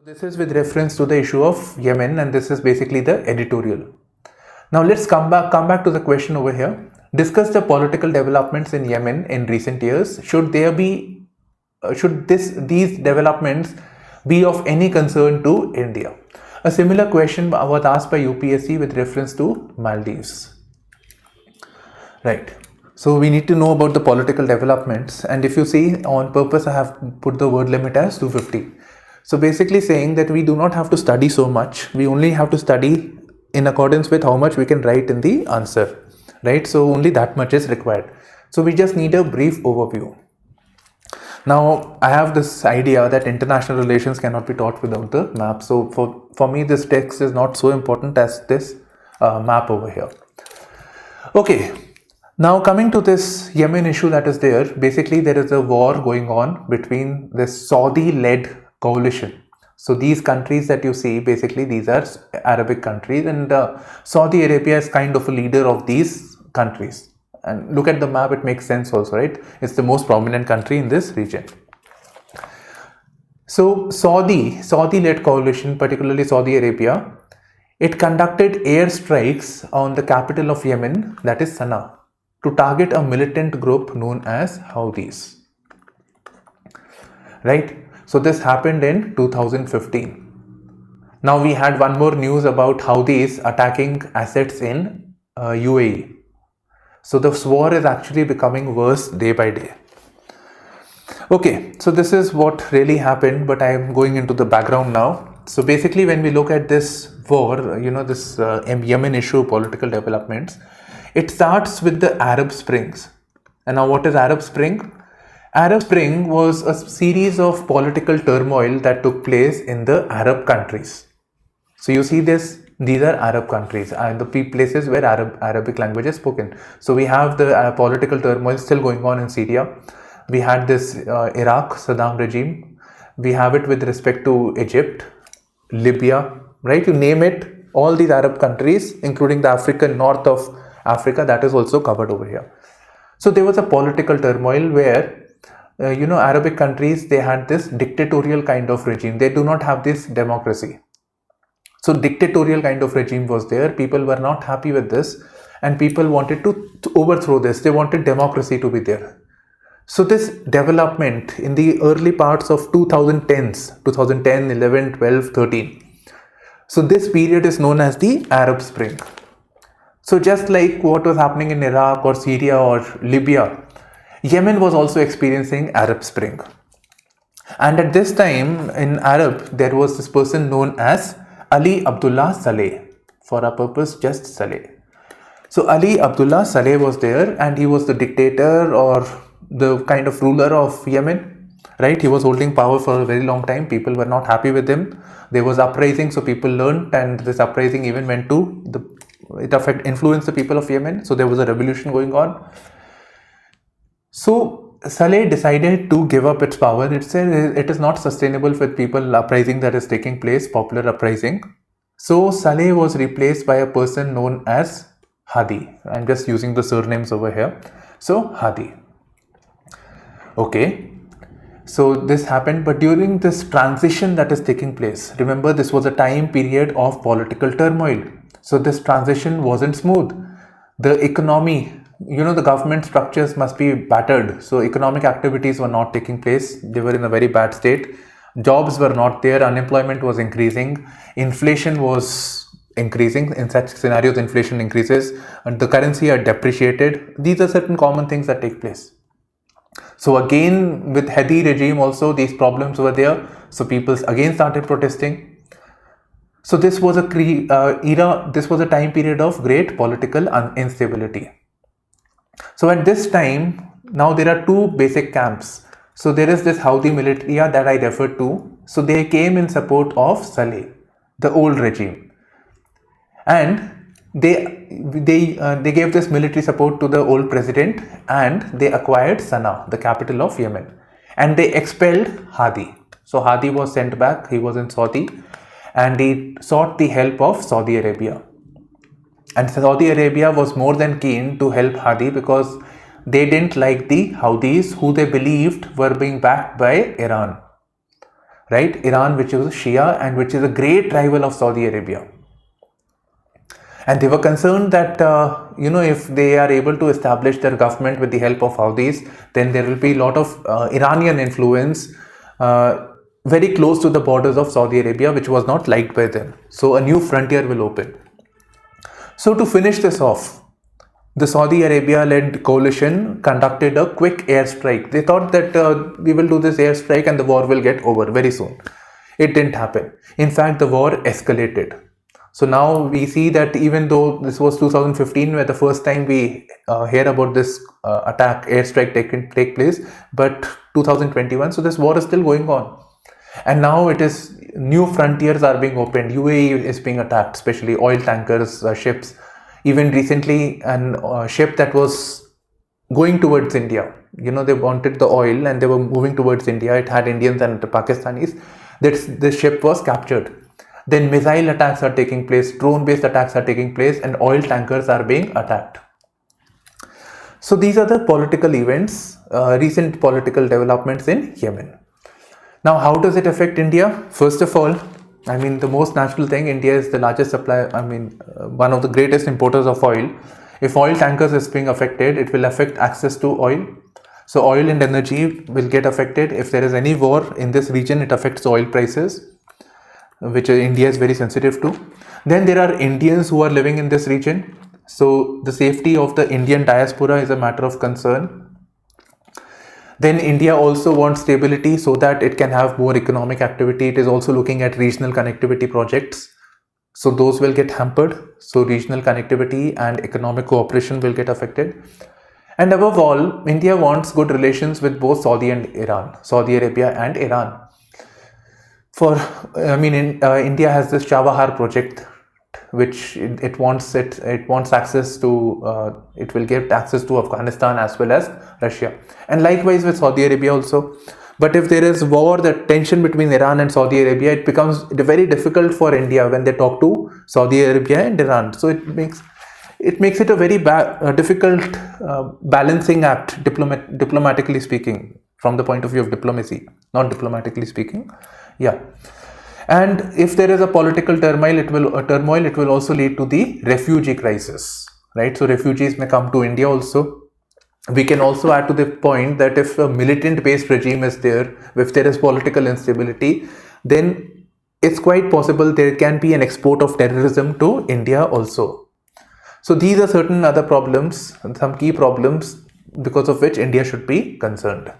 This is with reference to the issue of Yemen, and this is basically the editorial. Now let's come back to the question over here. Discuss the political developments in Yemen in recent years. Should these developments be of any concern to India? A similar question was asked by UPSC with reference to Maldives. Right. So we need to know about the political developments, and if you see, on purpose I have put the word limit as 250. So basically saying that we do not have to study so much, we only have to study in accordance with how much we can write in the answer, right? So only that much is required. So we just need a brief overview. Now I have this idea that international relations cannot be taught without the map. So for me this text is not so important as this map over here. Okay. Now coming to this Yemen issue that is there, basically there is a war going on between this Saudi-led coalition. So these countries that you see, basically these are Arabic countries, and Saudi Arabia is kind of a leader of these countries. And look at the map, it makes sense also, right? It's the most prominent country in this region. So Saudi-led coalition, particularly Saudi Arabia, it conducted airstrikes on the capital of Yemen, that is Sana'a, to target a militant group known as Houthis, right? So this happened in 2015. Now we had one more news about Houthis attacking assets in UAE. So the war is actually becoming worse day by day. Okay, so this is what really happened, but I am going into the background now. So basically when we look at this war, this Yemen issue, political developments, it starts with the Arab Springs. And now what is Arab Spring? Arab Spring was a series of political turmoil that took place in the Arab countries. So you see this, these are Arab countries and the places where Arabic language is spoken. So we have the political turmoil still going on in Syria. We had this Iraq, Saddam regime. We have it with respect to Egypt, Libya, right? You name it, all these Arab countries, including the African north of Africa, that is also covered over here. So there was a political turmoil where Arabic countries, they had this dictatorial kind of regime. They do not have this democracy. So dictatorial kind of regime was there. People were not happy with this and people wanted to overthrow this. They wanted democracy to be there. So this development in the early parts of 2010s, 2010, 11, 12, 13. So this period is known as the Arab Spring. So just like what was happening in Iraq or Syria or Libya, Yemen was also experiencing Arab Spring. And at this time in Arab, there was this person known as Ali Abdullah Saleh. For our purpose, just Saleh. So Ali Abdullah Saleh was there and he was the dictator or the kind of ruler of Yemen, right? He was holding power for a very long time. People were not happy with him. There was uprising, so people learned, and this uprising even went to influenced the people of Yemen. So there was a revolution going on. So Saleh decided to give up its power. It said it is not sustainable with people uprising that is taking place, popular uprising. So Saleh was replaced by a person known as Hadi. I'm just using the surnames over here. So Hadi. Okay. So this happened, but during this transition that is taking place, remember this was a time period of political turmoil. So this transition wasn't smooth. The economy, the government structures must be battered. So economic activities were not taking place. They were in a very bad state. Jobs were not there. Unemployment was increasing. Inflation was increasing. In such scenarios, inflation increases and the currency are depreciated. These are certain common things that take place. So again, with Hadi regime also, these problems were there. So people again started protesting. So this was this was a time period of great political instability. So at this time, now there are two basic camps. So there is this Houthi militia that I referred to. So they came in support of Saleh, the old regime. And they gave this military support to the old president and they acquired Sana'a, the capital of Yemen. And they expelled Hadi. So Hadi was sent back, he was in Saudi. And he sought the help of Saudi Arabia. And Saudi Arabia was more than keen to help Hadi because they didn't like the Houthis, who they believed were being backed by Iran. right? Iran, which is Shia and which is a great rival of Saudi Arabia. And they were concerned that, if they are able to establish their government with the help of Houthis, then there will be a lot of Iranian influence very close to the borders of Saudi Arabia, which was not liked by them. So a new frontier will open. So to finish this off, the Saudi Arabia-led coalition conducted a quick airstrike. They thought that we will do this airstrike and the war will get over very soon. It didn't happen. In fact, the war escalated. So now we see that even though this was 2015 where the first time we hear about this airstrike take place, but 2021, so this war is still going on. And now it is new frontiers are being opened. UAE is being attacked, especially oil tankers, ships. Even recently, a ship that was going towards India, they wanted the oil and they were moving towards India. It had Indians and Pakistanis. This ship was captured. Then missile attacks are taking place, drone-based attacks are taking place, and oil tankers are being attacked. So these are the political events, recent political developments in Yemen. Now, how does it affect India? First of all, the most natural thing, India is the largest supplier, one of the greatest importers of oil. If oil tankers is being affected, it will affect access to oil. So oil and energy will get affected. If there is any war in this region, it affects oil prices, which India is very sensitive to. Then there are Indians who are living in this region. So the safety of the Indian diaspora is a matter of concern. Then India also wants stability so that it can have more economic activity. It is also looking at regional connectivity projects. So those will get hampered. So regional connectivity and economic cooperation will get affected. And above all, India wants good relations with both Saudi Arabia and Iran. India has this Chabahar project, which it wants access to. It will get access to Afghanistan as well as Russia, and likewise with Saudi Arabia also. But if there is war, the tension between Iran and Saudi Arabia, it becomes very difficult for India when they talk to Saudi Arabia and Iran. So it makes it a very difficult balancing act, diplomatically speaking, from the point of view of diplomacy, not diplomatically speaking. Yeah. And if there is a political turmoil, it will also lead to the refugee crisis, right? So refugees may come to India also. We can also add to the point that if a militant-based regime is there, if there is political instability, then it's quite possible there can be an export of terrorism to India also. So these are certain other problems, some key problems because of which India should be concerned.